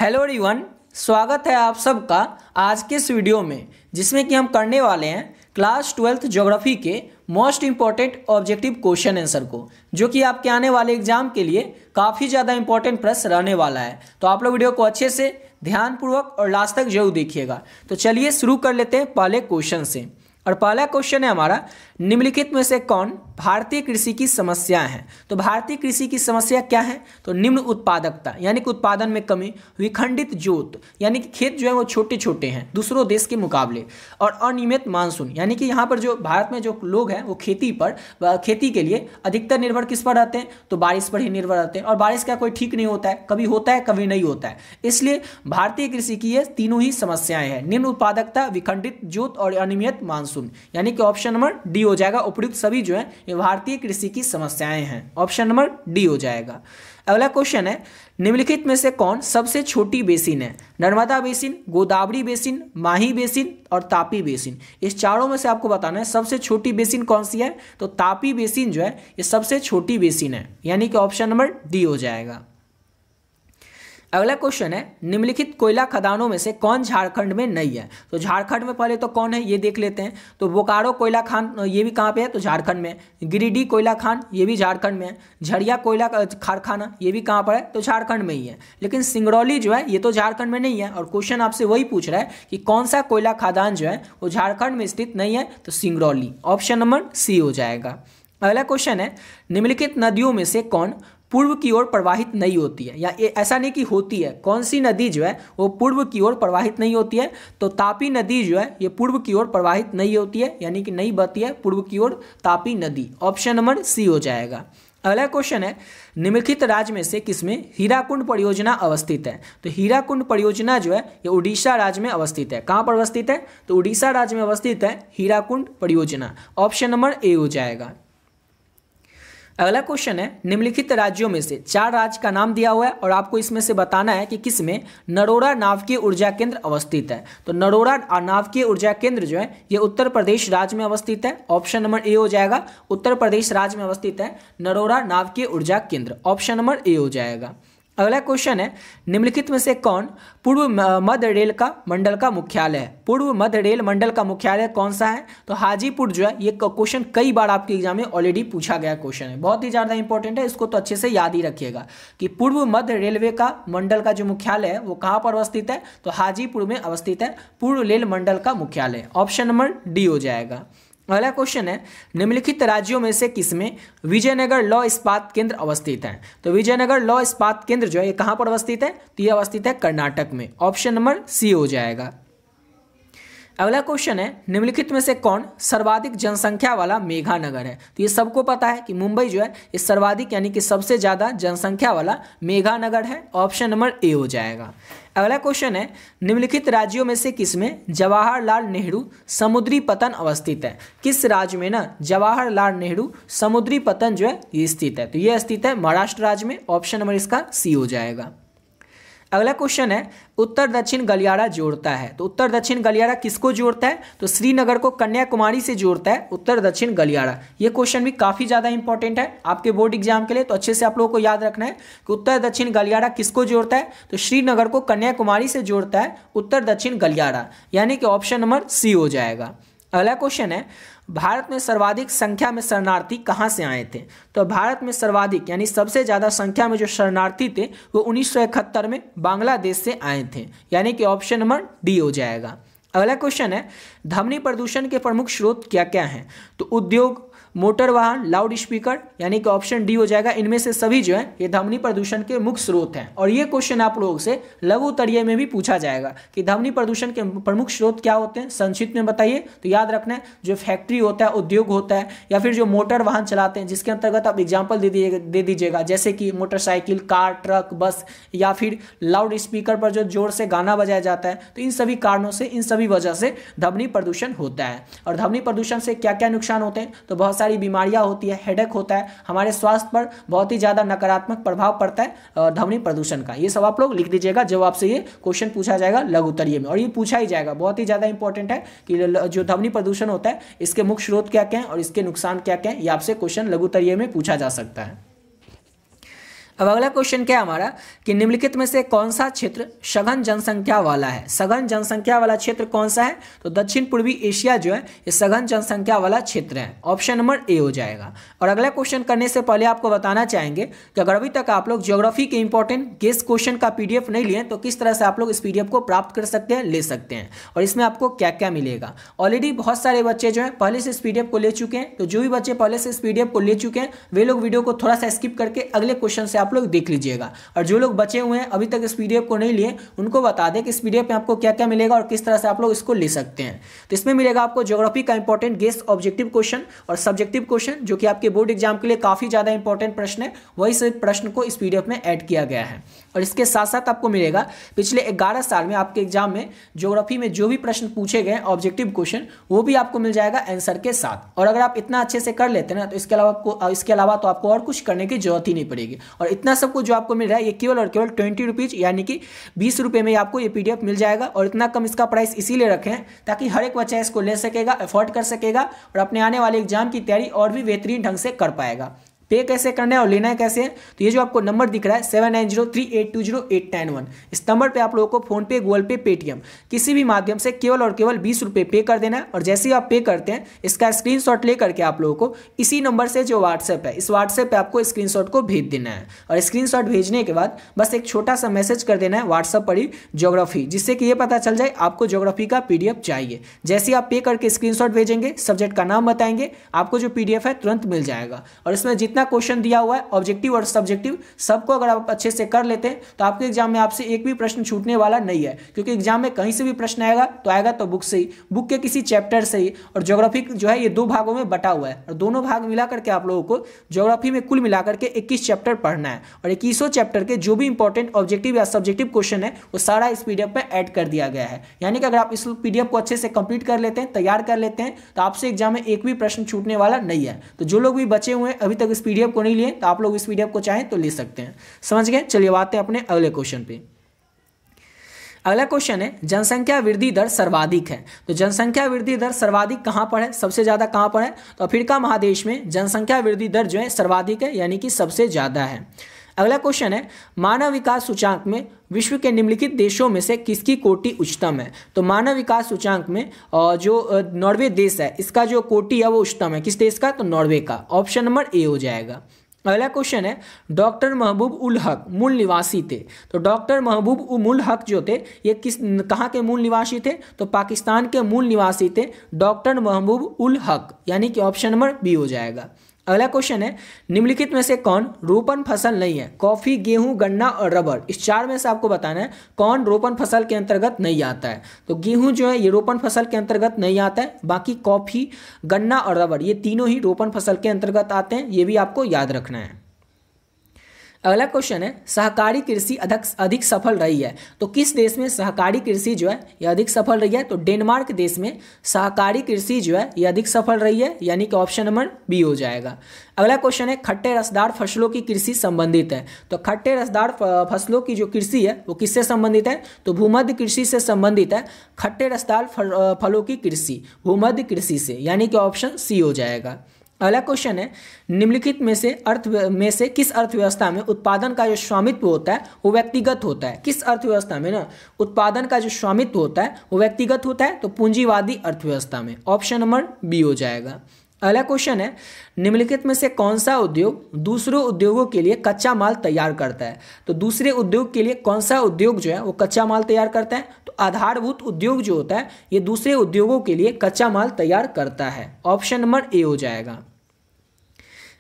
Hello everyone, स्वागत है आप सबका आज के इस वीडियो में, जिसमें कि हम करने वाले हैं क्लास 12th ज्योग्राफी के most important objective question answer को, जो कि आपके आने वाले एग्जाम के लिए काफ़ी ज़्यादा इंपॉर्टेंट प्रश्न रहने वाला है। तो आप लोग वीडियो को अच्छे से ध्यानपूर्वक और लास्ट तक जरूर देखिएगा। तो चलिए शुरू कर लेते हैं पहले क्वेश्चन से। और पहला क्वेश्चन है हमारा, निम्नलिखित में से कौन भारतीय कृषि की समस्या है। तो भारतीय कृषि की समस्या क्या है? तो निम्न उत्पादकता यानी कि उत्पादन में कमी, विखंडित जोत यानी कि खेत जो है वो छोटे छोटे हैं दूसरों देश के मुकाबले, और अनियमित मानसून यानी कि यहाँ पर जो भारत में जो लोग हैं वो खेती के लिए अधिकतर निर्भर किस पर रहते हैं? तो बारिश पर ही निर्भर रहते हैं, और बारिश का कोई ठीक नहीं होता है, कभी होता है कभी नहीं होता है। इसलिए भारतीय कृषि की ये तीनों ही समस्याएं हैं, निम्न उत्पादकता, विखंडित जोत और अनियमित मानसून, यानी कि ऑप्शन नंबर डी हो जाएगा। उपयुक्त सभी जो है ये भारतीय कृषि की समस्याएं हैं, ऑप्शन नंबर डी हो जाएगा। अगला क्वेश्चन है, निम्नलिखित में से कौन सबसे छोटी बेसिन है? नर्मदा बेसिन, गोदावरी बेसिन, माही बेसिन और तापी बेसिन। इस चारों में से आपको बताना है सबसे छोटी बेसिन कौन सी है। तो तापी बेसिन जो है ये सबसे छोटी बेसिन है, यानी कि ऑप्शन नंबर डी हो जाएगा। अगला क्वेश्चन है, निम्नलिखित कोयला खदानों में से कौन झारखंड में नहीं है? तो झारखंड में पहले तो कौन है ये देख लेते हैं। तो बोकारो कोयला खान ये भी कहाँ पे है? तो झारखंड में। गिरिडीह कोयला खान ये भी झारखंड में है। झरिया कोयला कारखाना ये भी कहाँ पर है? तो झारखंड में ही है। लेकिन सिंगरौली जो है ये तो झारखंड में नहीं है, और क्वेश्चन आपसे वही पूछ रहा है कि कौन सा कोयला खदान जो है वो झारखंड में स्थित नहीं है। तो सिंगरौली, ऑप्शन नंबर सी हो जाएगा। अगला क्वेश्चन है, निम्नलिखित नदियों में से कौन पूर्व की ओर प्रवाहित नहीं होती है? या ऐसा नहीं कि होती है, कौन सी नदी जो है वो पूर्व की ओर प्रवाहित नहीं होती है? तो तापी नदी जो है ये पूर्व की ओर प्रवाहित नहीं होती है, यानी कि नहीं बहती है पूर्व की ओर तापी नदी, ऑप्शन नंबर सी हो जाएगा। अगला क्वेश्चन है, निम्नलिखित राज्य में से किसमें हीराकुंड परियोजना अवस्थित है? तो हीराकुंड परियोजना जो है ये उड़ीसा राज्य में अवस्थित है। कहाँ पर अवस्थित है? तो उड़ीसा राज्य में अवस्थित है हीराकुंड परियोजना, ऑप्शन नंबर ए हो जाएगा। अगला क्वेश्चन है, निम्नलिखित राज्यों में से 4 राज्य का नाम दिया हुआ है, और आपको इसमें से बताना है कि किसमें नरोरा नाभिकीय ऊर्जा केंद्र अवस्थित है। तो नरोरा नाभिकीय ऊर्जा केंद्र जो है ये उत्तर प्रदेश राज्य में अवस्थित है, ऑप्शन नंबर ए हो जाएगा। उत्तर प्रदेश राज्य में अवस्थित है नरोरा नाभिकीय ऊर्जा केंद्र, ऑप्शन नंबर ए हो जाएगा। अगला क्वेश्चन है, निम्नलिखित में से कौन पूर्व मध्य रेल का मंडल का मुख्यालय है? पूर्व मध्य रेल मंडल का मुख्यालय कौन सा है? तो हाजीपुर जो है ये क्वेश्चन कई बार आपके एग्जाम में ऑलरेडी पूछा गया क्वेश्चन है, बहुत ही ज़्यादा इंपॉर्टेंट है, इसको तो अच्छे से याद ही रखिएगा कि पूर्व मध्य रेलवे का मंडल का जो मुख्यालय है वो कहाँ पर अवस्थित है? तो हाजीपुर में अवस्थित है पूर्व रेल मंडल का मुख्यालय, ऑप्शन नंबर डी हो जाएगा। अगला क्वेश्चन है, निम्नलिखित राज्यों में से किसमें विजयनगर लौह इस्पात केंद्र अवस्थित है? तो विजयनगर लौह इस्पात केंद्र जो है ये कहाँ पर अवस्थित है? तो ये अवस्थित है कर्नाटक में, ऑप्शन नंबर सी हो जाएगा। अगला क्वेश्चन है, निम्नलिखित में से कौन सर्वाधिक जनसंख्या वाला मेगा नगर है? तो ये सबको पता है कि मुंबई जो है ये सर्वाधिक यानी कि सबसे ज़्यादा जनसंख्या वाला मेगा नगर है, ऑप्शन नंबर ए हो जाएगा। अगला क्वेश्चन है, निम्नलिखित राज्यों में से किसमें जवाहरलाल नेहरू समुद्री पतन अवस्थित है? किस राज्य में ना जवाहरलाल नेहरू समुद्री पतन जो है ये स्थित है? तो ये स्थित है महाराष्ट्र राज्य में, ऑप्शन नंबर इसका सी हो जाएगा। अगला क्वेश्चन है, उत्तर दक्षिण गलियारा जोड़ता है। तो उत्तर दक्षिण गलियारा किसको जोड़ता है? तो श्रीनगर को कन्याकुमारी से जोड़ता है उत्तर दक्षिण गलियारा। ये क्वेश्चन भी काफ़ी ज़्यादा इंपॉर्टेंट है आपके बोर्ड एग्जाम के लिए, तो अच्छे से आप लोगों को याद रखना है कि उत्तर दक्षिण गलियारा किसको जोड़ता है? तो श्रीनगर को कन्याकुमारी से जोड़ता है उत्तर दक्षिण गलियारा, यानी कि ऑप्शन नंबर सी हो जाएगा। अगला क्वेश्चन है, भारत में सर्वाधिक संख्या में शरणार्थी कहाँ से आए थे? तो भारत में सर्वाधिक यानी सबसे ज़्यादा संख्या में जो शरणार्थी थे वो 1971 में बांग्लादेश से आए थे, यानी कि ऑप्शन नंबर डी हो जाएगा। अगला क्वेश्चन है, ध्वनि प्रदूषण के प्रमुख स्रोत क्या क्या हैं? तो उद्योग, मोटर वाहन, लाउड स्पीकर, यानी कि ऑप्शन डी हो जाएगा। इनमें से सभी जो है ये ध्वनि प्रदूषण के मुख्य स्रोत हैं, और ये क्वेश्चन आप लोगों से लघु उत्तरीय में भी पूछा जाएगा कि ध्वनि प्रदूषण के प्रमुख स्रोत क्या होते हैं, संक्षिप्त में बताइए। तो याद रखना है जो फैक्ट्री होता है, उद्योग होता है, या फिर जो मोटर वाहन चलाते हैं, जिसके अंतर्गत आप एग्जाम्पल दे दीजिएगा, जैसे कि मोटरसाइकिल, कार, ट्रक, बस, या फिर लाउड स्पीकर पर जो जोर से गाना बजाया जाता है। तो इन सभी कारणों से, इन सभी वजह से ध्वनि प्रदूषण होता है। और ध्वनि प्रदूषण से क्या क्या नुकसान होते हैं? तो बहुत सारी बीमारियां होती है, हेडेक होता है, हमारे स्वास्थ्य पर बहुत ही ज़्यादा नकारात्मक प्रभाव पड़ता है ध्वनि प्रदूषण का। ये सब आप लोग लिख दीजिएगा जब आपसे ये क्वेश्चन पूछा जाएगा लघु उत्तरीय में, और ये पूछा ही जाएगा, बहुत ही ज़्यादा इंपॉर्टेंट है कि जो ध्वनि प्रदूषण होता है इसके मुख्य स्रोत क्या क्या हैं और इसके नुकसान क्या क्या हैं, ये आपसे क्वेश्चन लघु उत्तरीय में पूछा जा सकता है। अब अगला क्वेश्चन क्या है हमारा कि निम्नलिखित में से कौन सा क्षेत्र सघन जनसंख्या वाला है। सघन जनसंख्या वाला क्षेत्र कौन सा है, तो दक्षिण पूर्वी एशिया जो है ये सघन जनसंख्या वाला क्षेत्र है। ऑप्शन नंबर ए हो जाएगा। और अगला क्वेश्चन करने से पहले आपको बताना चाहेंगे कि अगर अभी तक आप लोग ज्योग्राफी के इंपॉर्टेंट गेस क्वेश्चन का पीडीएफ नहीं लिए तो किस तरह से आप लोग इस पीडीएफ को प्राप्त कर सकते हैं, ले सकते हैं, और इसमें आपको क्या क्या मिलेगा। ऑलरेडी बहुत सारे बच्चे जो है पहले से इस पीडीएफ को ले चुके हैं, तो जो भी बच्चे पहले से इस पीडीएफ को ले चुके हैं वे लोग वीडियो को थोड़ा सा स्किप करके अगले क्वेश्चन से आप लोग देख लीजिएगा। और जो लोग बचे हुए हैं अभी तक इस पीडीएफ को नहीं लिए उनको बता दें कि इस पीडीएफ में आपको क्या क्या मिलेगा और किस तरह से आप लोग इसको ले सकते हैं। तो इसमें मिलेगा आपको ज्योग्राफी का इंपॉर्टेंट गेस ऑब्जेक्टिव क्वेश्चन और सब्जेक्टिव क्वेश्चन, जो कि आपके बोर्ड एग्जाम के लिए काफी ज्यादा इंपॉर्टेंट प्रश्न है, वही से प्रश्न को इस पीडीएफ में ऐड किया गया है। और इसके साथ साथ आपको मिलेगा पिछले 11 साल में आपके एग्जाम में ज्योग्राफी में जो भी प्रश्न पूछे गए ऑब्जेक्टिव क्वेश्चन वो भी आपको मिल जाएगा आंसर के साथ। और अगर आप इतना अच्छे से कर लेते हैं ना तो इसके अलावा तो आपको और कुछ करने की जरूरत ही नहीं पड़ेगी। और इतना सब कुछ जो आपको मिल रहा है ये केवल और केवल 20 रुपीज यानी कि 20 रुपये में आपको ये पीडीएफ मिल जाएगा। और इतना कम इसका प्राइस इसीलिए रखे हैं ताकि हर एक बच्चा इसको ले सकेगा, अफोर्ड कर सकेगा और अपने आने वाले एग्जाम की तैयारी और भी बेहतरीन ढंग से कर पाएगा। पे कैसे करना है और लेना है कैसे है, तो ये जो आपको नंबर दिख रहा है 7903820891, इस नंबर पे आप लोगों को फोन पे, गूगल पे, पेटीएम किसी भी माध्यम से केवल और केवल 20 रुपये पे कर देना है। और जैसे ही आप पे करते हैं इसका स्क्रीनशॉट ले करके आप लोगों को इसी नंबर से जो व्हाट्सएप है इस व्हाट्सएप पे आपको स्क्रीनशॉट को भेज देना है। और स्क्रीनशॉट भेजने के बाद बस एक छोटा सा मैसेज कर देना है व्हाट्सएप पर ही ज्योग्राफी, जिससे कि ये पता चल जाए आपको ज्योग्राफी का पीडीएफ चाहिए। जैसे ही आप पे करके स्क्रीनशॉट भेजेंगे, सब्जेक्ट का नाम बताएंगे, आपको जो पीडीएफ है तुरंत मिल जाएगा। और इसमें जितना क्वेश्चन दिया हुआ है ऑब्जेक्टिव और सब्जेक्टिव सबको अगर आप अच्छे से कर लेते हैं तो आपके एग्जाम में आपसे एक भी प्रश्न छूटने वाला नहीं है, क्योंकि एग्जाम में कहीं से भी प्रश्न आएगा तो बुक से ही, बुक के किसी चैप्टर से ही। और ज्योग्राफी जो है ये 2 भागों में बटा हुआ है और दोनों भाग मिलाकर के आप लोगों को ज्योग्राफी में कुल मिलाकर के 21 चैप्टर पढ़ना है। और 21 चैप्टर के जो भी इंपॉर्टेंट ऑब्जेक्टिव या सब्जेक्टिव क्वेश्चन है वो सारा इस पीडीएफ में ऐड कर दिया गया है। यानी कि अगर आप इस पीडीएफ को अच्छे से कंप्लीट कर लेते हैं, तैयार कर लेते हैं, तो आपसे एग्जाम में एक भी प्रश्न छूटने वाला नहीं है। तो जो लोग भी बचे हुए हैं अभी तक इस पीडीएफ को नहीं लिए तो आप लोग इस पीडीएफ को चाहें तो ले सकते हैं। समझ गए? चलिए आते हैं अपने अगले क्वेश्चन पे। अगला क्वेश्चन है जनसंख्या वृद्धि दर सर्वाधिक है। तो जनसंख्या वृद्धि दर सर्वाधिक कहां पर है, सबसे ज्यादा कहां पर है, तो अफ्रीका महादेश में जनसंख्या वृद्धि दर जो है सर्वाधिक है, यानी कि सबसे ज्यादा है। अगला क्वेश्चन है मानव विकास सूचांक में विश्व के निम्नलिखित देशों में से किसकी कोटि उच्चतम है। तो मानव विकास सूचांक में जो नॉर्वे देश है इसका जो कोटि है वो उच्चतम है। किस देश का, तो नॉर्वे का। ऑप्शन नंबर ए हो जाएगा। अगला क्वेश्चन है डॉक्टर महबूब उल हक मूल निवासी थे। तो डॉक्टर महबूब उल हक जो थे ये कहाँ के मूल निवासी थे, तो पाकिस्तान के मूल निवासी थे डॉक्टर महबूब उल हक, यानी कि ऑप्शन नंबर बी हो जाएगा। अगला क्वेश्चन है निम्नलिखित में से कौन रोपण फसल नहीं है। कॉफी, गेहूं, गन्ना और रबर, इस 4 में से आपको बताना है कौन रोपण फसल के अंतर्गत नहीं आता है। तो गेहूं जो है ये रोपण फसल के अंतर्गत नहीं आता है, बाकी कॉफी, गन्ना और रबर ये तीनों ही रोपण फसल के अंतर्गत आते हैं, ये भी आपको याद रखना है। अगला क्वेश्चन है सहकारी कृषि अधिक सफल रही है। तो किस देश में सहकारी कृषि जो है ये अधिक सफल रही है, तो डेनमार्क देश में सहकारी कृषि जो है ये अधिक सफल रही है, यानी कि ऑप्शन नंबर बी हो जाएगा। अगला क्वेश्चन है खट्टे रसदार फसलों की कृषि संबंधित है। तो खट्टे रसदार फसलों की जो कृषि है वो किससे संबंधित है, तो भूमध्य कृषि से संबंधित है। खट्टे रसदार फलों की कृषि भूमध्य कृषि से, यानी कि ऑप्शन सी हो जाएगा। अगला क्वेश्चन है निम्नलिखित में से किस अर्थव्यवस्था में उत्पादन का जो स्वामित्व होता है वो व्यक्तिगत होता है। किस अर्थव्यवस्था में ना उत्पादन का जो स्वामित्व होता है वो व्यक्तिगत होता है, तो पूंजीवादी अर्थव्यवस्था में। ऑप्शन नंबर बी हो जाएगा। अगला क्वेश्चन है निम्नलिखित में से कौन सा उद्योग दूसरों उद्योगों के लिए कच्चा माल तैयार करता है। तो दूसरे उद्योग के लिए कौन सा उद्योग जो है वो कच्चा माल तैयार करता है, तो आधारभूत उद्योग जो होता है ये दूसरे उद्योगों के लिए कच्चा माल तैयार करता है। ऑप्शन नंबर ए हो जाएगा।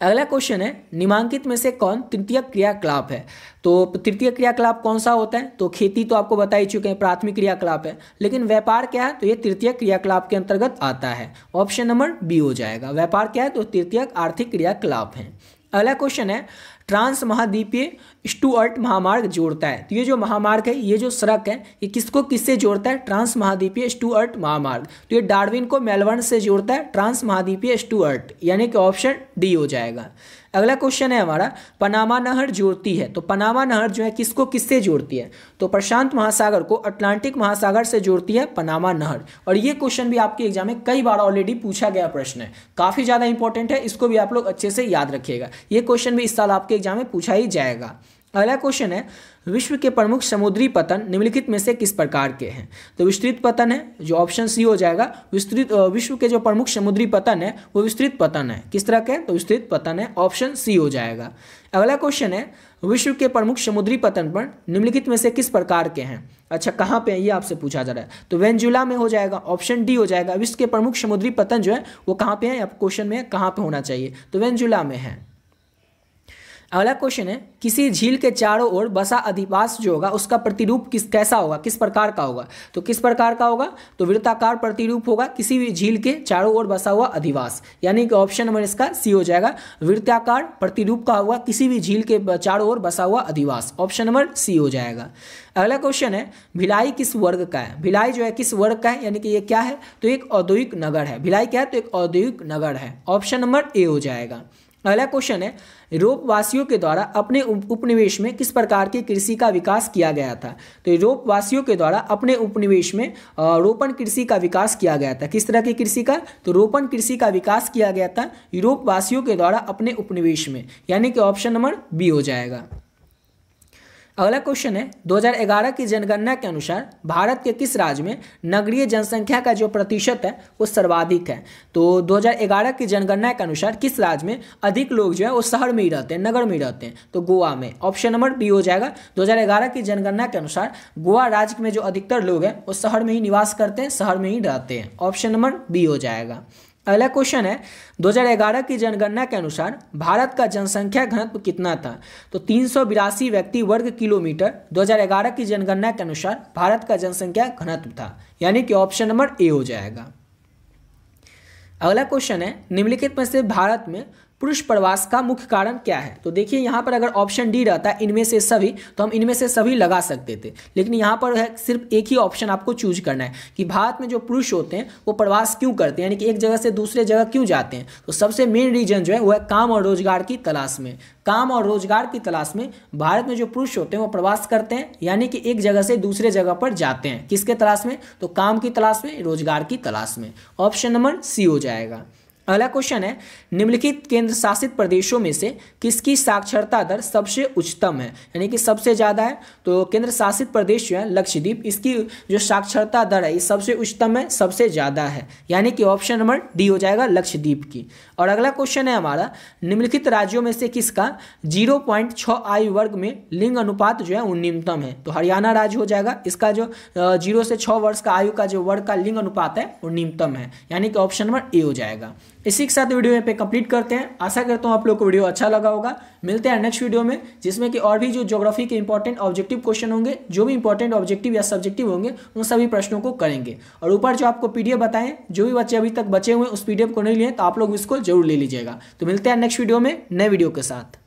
अगला क्वेश्चन है निम्नांकित में से कौन तृतीय क्रियाकलाप है। तो तृतीय क्रियाकलाप कौन सा होता है, तो खेती तो आपको बता ही चुके हैं प्राथमिक क्रियाकलाप है, लेकिन व्यापार क्या है, तो ये तृतीय क्रियाकलाप के अंतर्गत आता है। ऑप्शन नंबर बी हो जाएगा। व्यापार क्या है, तो तृतीय आर्थिक क्रियाकलाप है। अगला क्वेश्चन है ट्रांस महाद्वीपीय स्टुअर्ट महामार्ग जोड़ता है। तो ये जो महामार्ग है, ये जो सड़क है, ये किसको किससे जोड़ता है, ट्रांस महाद्वीपीय स्टुअर्ट महामार्ग। तो ये डार्विन को मेलबर्न से जोड़ता है, ट्रांस महाद्वीपीय स्टुअर्ट, यानी कि ऑप्शन डी हो जाएगा। अगला क्वेश्चन है हमारा पनामा नहर जोड़ती है। तो पनामा नहर जो है किसको किससे जोड़ती है, तो प्रशांत महासागर को अटलांटिक महासागर से जोड़ती है पनामा नहर। और ये क्वेश्चन भी आपके एग्जाम में कई बार ऑलरेडी पूछा गया प्रश्न है, काफी ज्यादा इंपॉर्टेंट है, इसको भी आप लोग अच्छे से याद रखिएगा। ये क्वेश्चन भी इस साल आपके एग्जाम में पूछा ही जाएगा। अगला क्वेश्चन है, विश्व के प्रमुख समुद्री पतन निम्नलिखित में से किस प्रकार के हैं? तो विस्तृत पतन है, जो ऑप्शन सी हो जाएगा। विश्व के जो प्रमुख समुद्री पतन है वो विस्तृत पतन है। किस तरह के? तो विस्तृत पतन है, ऑप्शन सी हो जाएगा। अगला क्वेश्चन है, विश्व के प्रमुख समुद्री पतन पर निम्नलिखित में से किस प्रकार के हैं? अच्छा, कहाँ पे है ये आपसे पूछा जा रहा है, तो वेनेजुएला में हो जाएगा, ऑप्शन डी हो जाएगा। विश्व के प्रमुख समुद्री पतन जो है वो कहाँ पे है, आप क्वेश्चन में कहाँ पे होना चाहिए, तो वेनेजुएला में है। अगला क्वेश्चन है, किसी झील के चारों ओर बसा अधिवास जो होगा उसका प्रतिरूप कैसा होगा, किस प्रकार का होगा? तो किस प्रकार का होगा, तो वृत्ताकार प्रतिरूप होगा किसी भी झील के चारों ओर बसा हुआ अधिवास, यानी कि ऑप्शन नंबर इसका सी हो जाएगा। वृत्ताकार प्रतिरूप का होगा किसी भी झील के चारों ओर बसा हुआ अधिवास, ऑप्शन नंबर सी हो जाएगा। अगला क्वेश्चन है, भिलाई किस वर्ग का है? भिलाई जो है किस वर्ग का है, यानी कि ये क्या है, तो एक औद्योगिक नगर है। भिलाई क्या है, तो एक औद्योगिक नगर है, ऑप्शन नंबर ए हो जाएगा। अगला क्वेश्चन है, यूरोप वासियों के द्वारा अपने उपनिवेश में किस प्रकार की कृषि का विकास किया गया था? तो यूरोप वासियों के द्वारा अपने उपनिवेश में रोपण कृषि का विकास किया गया था। किस तरह की कृषि का? तो रोपण कृषि का विकास किया गया था यूरोप वासियों के द्वारा अपने उपनिवेश में, यानी कि ऑप्शन नंबर बी हो जाएगा। अगला क्वेश्चन है, 2011 की जनगणना के अनुसार भारत के किस राज्य में नगरीय जनसंख्या का जो प्रतिशत है वो सर्वाधिक है? तो 2011 की जनगणना के अनुसार किस राज्य में अधिक लोग जो है वो शहर में ही रहते हैं, नगर में ही रहते हैं? तो गोवा में, ऑप्शन नंबर बी हो जाएगा। 2011 की जनगणना के अनुसार गोवा राज्य में जो अधिकतर लोग हैं वो शहर में ही निवास करते हैं, शहर में ही रहते हैं, ऑप्शन नंबर बी हो जाएगा। अगला क्वेश्चन है, 2011 की जनगणना के अनुसार भारत का जनसंख्या घनत्व कितना था? तो 382 व्यक्ति वर्ग किलोमीटर 2011 की जनगणना के अनुसार भारत का जनसंख्या घनत्व था, यानी कि ऑप्शन नंबर ए हो जाएगा। अगला क्वेश्चन है, निम्नलिखित में से भारत में पुरुष प्रवास का मुख्य कारण क्या है? तो देखिए यहाँ पर अगर ऑप्शन डी रहता है इनमें से सभी, तो हम इनमें से सभी लगा सकते थे, लेकिन यहाँ पर है सिर्फ एक ही ऑप्शन आपको चूज करना है कि भारत में जो पुरुष होते हैं वो प्रवास क्यों करते हैं, यानी कि एक जगह से दूसरे जगह क्यों जाते हैं? तो सबसे मेन रीजन जो है वो है काम और रोजगार की तलाश में। काम और रोजगार की तलाश में भारत में जो पुरुष होते हैं वो प्रवास करते हैं, यानी कि एक जगह से दूसरे जगह पर जाते हैं। किसके तलाश में? तो काम की तलाश में, रोजगार की तलाश में, ऑप्शन नंबर सी हो जाएगा। अगला क्वेश्चन है, निम्नलिखित केंद्र शासित प्रदेशों में से किसकी साक्षरता दर सबसे उच्चतम है, यानी कि सबसे ज़्यादा है? तो केंद्र शासित प्रदेश जो है लक्षद्वीप, इसकी जो साक्षरता दर है ये सबसे उच्चतम है, सबसे ज़्यादा है, यानी कि ऑप्शन नंबर डी हो जाएगा, लक्षद्वीप की। और अगला क्वेश्चन है हमारा, निम्नलिखित राज्यों में से किसका 0.6 आयु वर्ग में लिंग अनुपात जो है वो न्यूनतम है? तो हरियाणा राज्य हो जाएगा, इसका जो 0 से 6 वर्ष का आयु का जो वर्ग का लिंग अनुपात है वो न्यूनतम है, यानी कि ऑप्शन नंबर ए हो जाएगा। इसी के साथ वीडियो यहाँ पे कंप्लीट करते हैं। आशा करता हूँ आप लोग को वीडियो अच्छा लगा होगा। मिलते हैं नेक्स्ट वीडियो में, जिसमें कि और भी जो ज्योग्राफी के इंपॉर्टेंट ऑब्जेक्टिव क्वेश्चन होंगे, जो भी इंपॉर्टेंट ऑब्जेक्टिव या सब्जेक्टिव होंगे, उन सभी प्रश्नों को करेंगे। और ऊपर जो आपको पीडीएफ बताएं, जो भी बच्चे अभी तक बचे हुए उस पीडीएफ को नहीं लिए तो आप लोग इसको जरूर ले लीजिएगा। तो मिलते हैं नेक्स्ट वीडियो में नए वीडियो के साथ।